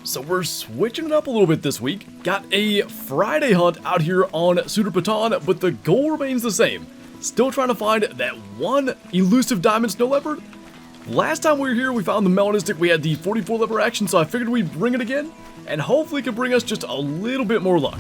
So we're switching it up a little bit this week. Got a Friday hunt out here on Sundarpatan, but the goal remains the same. Still trying to find that one elusive diamond snow leopard. Last time we were here, we found the melanistic. We had the 44 leopard action, so I figured we'd bring it again, and hopefully it could bring us just a little bit more luck.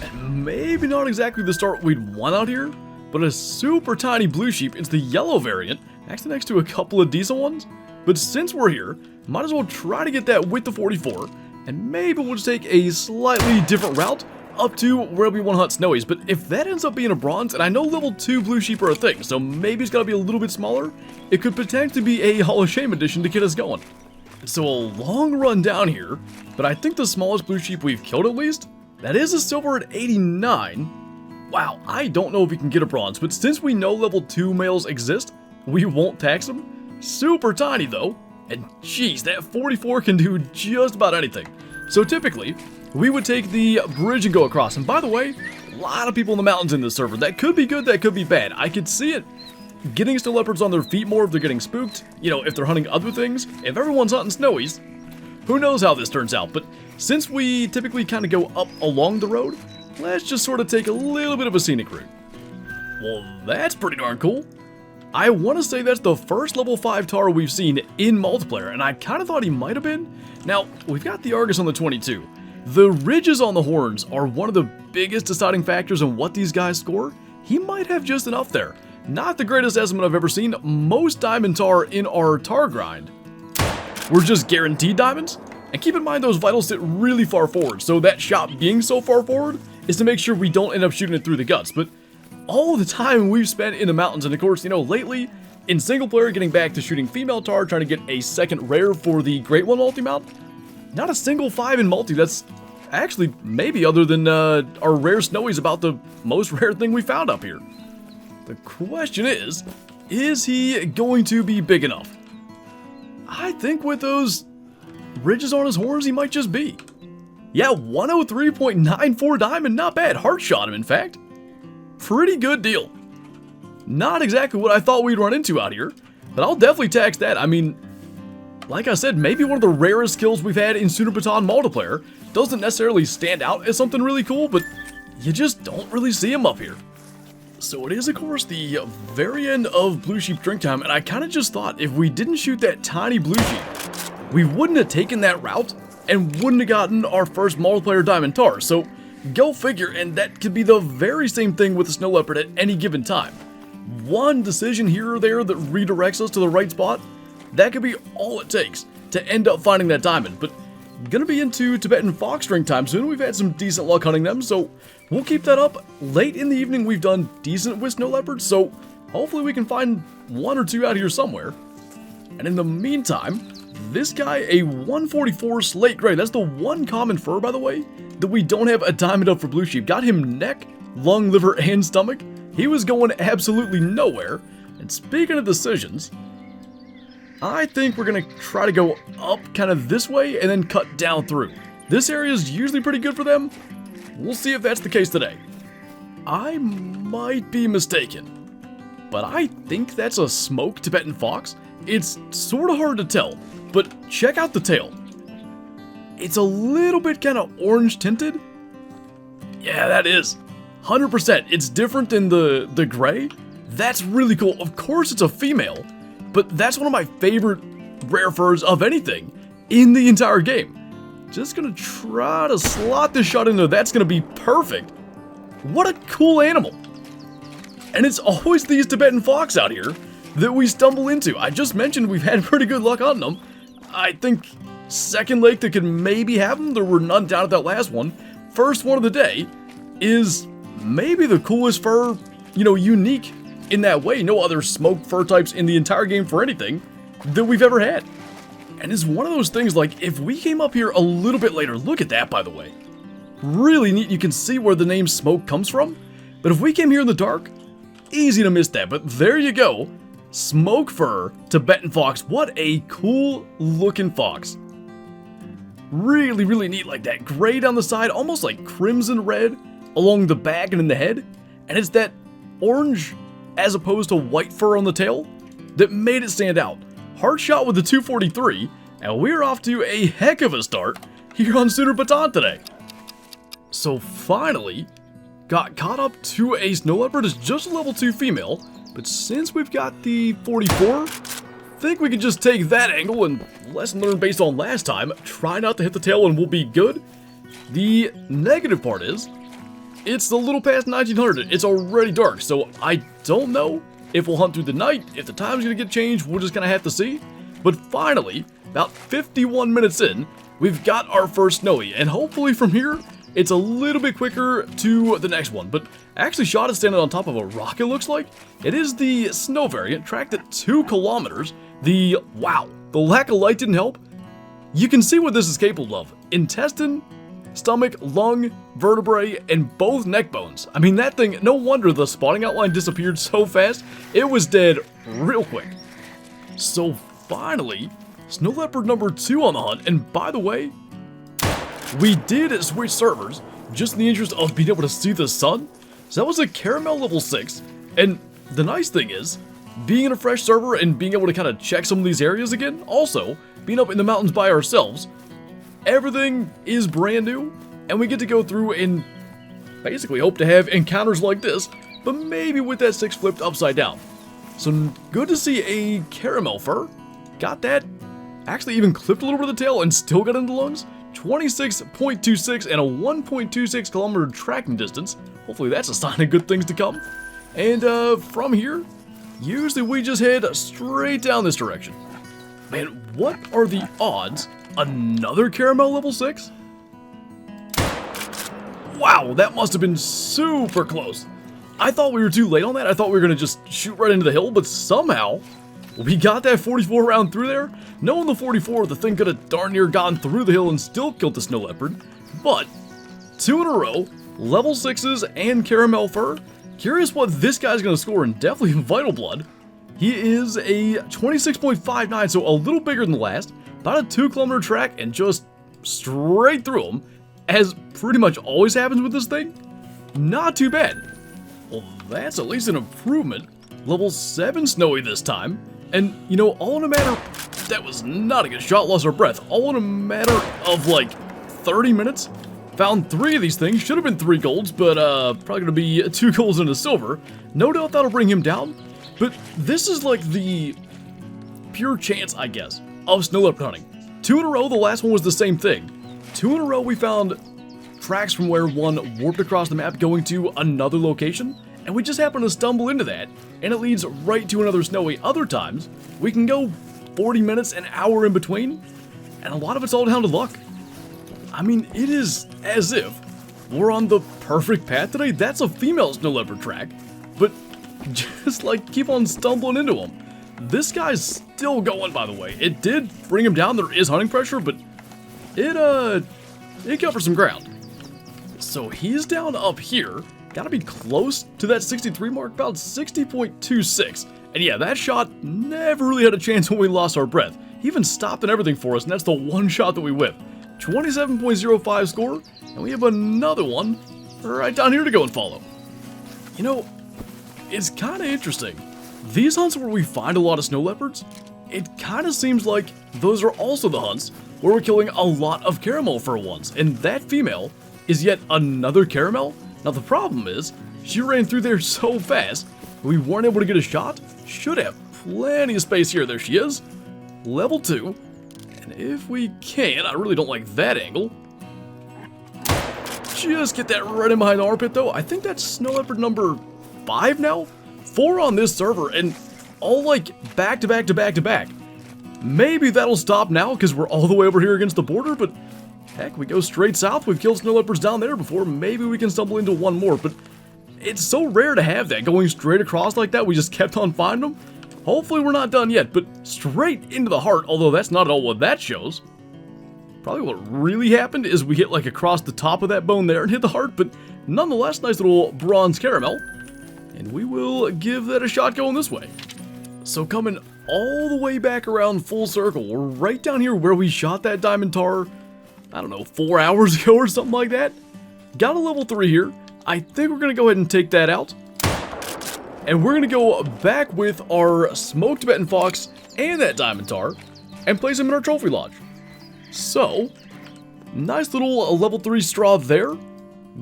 And maybe not exactly the start we'd want out here, but a super tiny blue sheep. It's the yellow variant, actually next to a couple of decent ones. But since we're here, might as well try to get that with the 44, and maybe we'll just take a slightly different route up to where we want to hunt snowies. But if that ends up being a bronze, and I know level 2 blue sheep are a thing, so maybe it's got to be a little bit smaller, it could potentially be a Hall of Shame edition to get us going. So a long run down here, but I think the smallest blue sheep we've killed at least, that is a silver at 89. Wow, I don't know if we can get a bronze, but since we know level 2 males exist, we won't tax them. Super tiny though, and geez, that 44 can do just about anything. So typically, we would take the bridge and go across. And by the way, a lot of people in the mountains in this server. That could be good, that could be bad. I could see it getting snow leopards on their feet more if they're getting spooked. You know, if they're hunting other things. If everyone's hunting snowies, who knows how this turns out. But since we typically kind of go up along the road, let's just sort of take a little bit of a scenic route. Well, that's pretty darn cool. I want to say that's the first level 5 Tahr we've seen in multiplayer, and I kind of thought he might have been. Now, we've got the Argus on the 22. The ridges on the horns are one of the biggest deciding factors in what these guys score. He might have just enough there. Not the greatest estimate I've ever seen. Most diamond Tahr in our Tahr grind were just guaranteed diamonds. And keep in mind those vitals sit really far forward, so that shot being so far forward is to make sure we don't end up shooting it through the guts. But all the time we've spent in the mountains, and of course, you know, lately, in single player, getting back to shooting female Tahr, trying to get a second rare for the Great One multi-mount, not a single 5 in multi. That's actually, maybe other than our rare snowies, about the most rare thing we found up here. The question is he going to be big enough? I think with those ridges on his horns, he might just be. Yeah, 103.94 diamond, not bad. Heart shot him, in fact. Pretty good deal. Not exactly what I thought we'd run into out here, but I'll definitely tax that. I mean, like I said, maybe one of the rarest skills we've had in Sundarpatan multiplayer. Doesn't necessarily stand out as something really cool, but you just don't really see him up here. So it is, of course, the very end of blue sheep drink time, and I kind of just thought if we didn't shoot that tiny blue sheep, we wouldn't have taken that route and wouldn't have gotten our first multiplayer diamond Tahr. So go figure, and that could be the very same thing with the snow leopard at any given time. One decision here or there that redirects us to the right spot, that could be all it takes to end up finding that diamond. But gonna be into Tibetan fox drink time soon. We've had some decent luck hunting them, so we'll keep that up. Late in the evening, we've done decent with snow leopards, so hopefully we can find one or two out here somewhere. And in the meantime, this guy, a 144 slate gray, that's the one common fur, by the way, that we don't have a diamond up for blue sheep. Got him neck, lung, liver, and stomach. He was going absolutely nowhere. And speaking of decisions, I think we're going to try to go up kind of this way and then cut down through. This area is usually pretty good for them. We'll see if that's the case today. I might be mistaken, but I think that's a smoked Tibetan fox. It's sort of hard to tell, but check out the tail. It's a little bit kind of orange tinted. Yeah, that is. 100%. It's different than the gray. That's really cool. Of course it's a female, but that's one of my favorite rare furs of anything in the entire game. Just gonna try to slot this shot into that's gonna be perfect. What a cool animal. And it's always these Tibetan fox out here that we stumble into. I just mentioned we've had pretty good luck on them. I think second lake that could maybe have them, there were none down at that last one. First one of the day is maybe the coolest fur, you know, unique in that way. No other smoked fur types in the entire game for anything that we've ever had. And it's one of those things, like, if we came up here a little bit later, look at that, by the way. Really neat. You can see where the name smoke comes from. But if we came here in the dark, easy to miss that. But there you go. Smoke fur Tibetan fox. What a cool looking fox. Really, really neat. Like that gray down the side, almost like crimson red along the back and in the head. And it's that orange as opposed to white fur on the tail that made it stand out. Hard shot with the 243, and we're off to a heck of a start here on Sundarpatan today. So finally, got caught up to a snow leopard. It's just a level 2 female, but since we've got the 44, I think we can just take that angle and lesson learned based on last time. Try not to hit the tail and we'll be good. The negative part is, it's a little past 1900. It's already dark, so I don't know if we'll hunt through the night. If the time's gonna get changed, we're just gonna have to see. But finally, about 51 minutes in, we've got our first snowy, and hopefully from here, it's a little bit quicker to the next one. But I actually shot it standing on top of a rock, it looks like. It is the snow variant, tracked at 2 kilometers. The lack of light didn't help. You can see what this is capable of. Intestine, stomach, lung, vertebrae, and both neck bones. I mean, that thing, no wonder the spawning outline disappeared so fast. It was dead real quick. So finally, snow leopard number 2 on the hunt. And by the way, we did switch servers just in the interest of being able to see the sun. So that was a caramel level 6. And the nice thing is, being in a fresh server and being able to kind of check some of these areas again, also being up in the mountains by ourselves, everything is brand new, and we get to go through and basically hope to have encounters like this, but maybe with that 6 flipped upside down. So good to see a caramel fur. Got that. Actually even clipped a little bit of the tail and still got into the lungs. 26.26 and a 1.26 kilometer tracking distance. Hopefully that's a sign of good things to come. And from here, usually we just head straight down this direction. Man, what are the odds? Another caramel level 6? Wow, that must have been super close. I thought we were too late on that. I thought we were going to just shoot right into the hill, but somehow we got that 44 round through there. Knowing the 44, the thing could have darn near gone through the hill and still killed the snow leopard. But 2 in a row, level 6s and caramel fur. Curious what this guy's going to score, and definitely vital blood. He is a 26.59, so a little bigger than the last. About a 2 kilometer track and just straight through him, as pretty much always happens with this thing. Not too bad. Well, that's at least an improvement. Level 7 snowy this time. And, you know, all in a matter... That was not a good shot, lost our breath. All in a matter of, like, 30 minutes. Found 3 of these things. Should have been 3 golds, but probably gonna be 2 golds and a silver. No doubt that'll bring him down. But this is like the pure chance, I guess, of snow leopard hunting. 2 in a row, the last one was the same thing. 2 in a row, we found tracks from where one warped across the map going to another location, and we just happened to stumble into that, and it leads right to another snowy. Other times, we can go 40 minutes, an hour in between, and a lot of it's all down to luck. I mean, it is as if we're on the perfect path today. That's a female snow leopard track, but just like keep on stumbling into them. This guy's still going, by the way. It did bring him down. There is hunting pressure, but it covered some ground. So he's down up here. Gotta be close to that 63 mark, about 60.26. And yeah, that shot never really had a chance when we lost our breath. He even stopped and everything for us, and that's the one shot that we whipped. 27.05 score, and we have another one right down here to go and follow. You know, it's kind of interesting. These hunts where we find a lot of snow leopards, it kind of seems like those are also the hunts where we're killing a lot of caramel fur ones, and that female is yet another caramel. Now the problem is, she ran through there so fast, we weren't able to get a shot. Should have plenty of space here. There she is, level 2. And if we can, I really don't like that angle. Just get that right in behind the armpit though. I think that's snow leopard number 5 now. 4 on this server, and all like back to back to back to back. Maybe that'll stop now because we're all the way over here against the border, but heck, we go straight south. We've killed snow leopards down there before. Maybe we can stumble into one more, but it's so rare to have that going straight across like that. We just kept on finding them. Hopefully we're not done yet, but straight into the heart, although that's not at all what that shows. Probably what really happened is we hit like across the top of that bone there and hit the heart, but nonetheless, nice little bronze caramel. And we will give that a shot going this way. So coming all the way back around full circle, we're right down here where we shot that diamond tar, I don't know, 4 hours ago or something like that. Got a level 3 here. I think we're going to go ahead and take that out. And we're going to go back with our smoked Tibetan fox and that diamond tar. and place him in our trophy lodge. So, nice little level 3 straw there.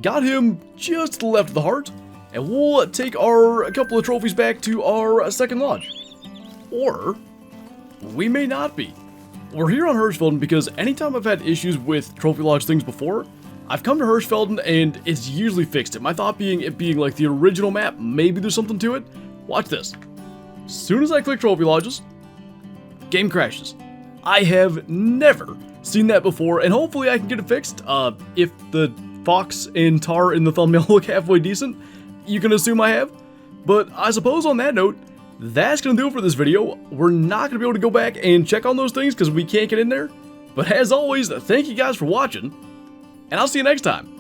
Got him just to the left of the heart. And we'll take a couple of trophies back to our second lodge. Or, we may not be. We're here on Hirschfelden because anytime I've had issues with trophy lodge things before, I've come to Hirschfelden and it's usually fixed it. My thought being it being like the original map, maybe there's something to it. Watch this. As soon as I click trophy lodges, game crashes. I have never seen that before, and hopefully I can get it fixed. If the fox and Tahr in the thumbnail look halfway decent, you can assume I have. But I suppose on that note, that's going to do it for this video. We're not going to be able to go back and check on those things because we can't get in there. But as always, thank you guys for watching, and I'll see you next time.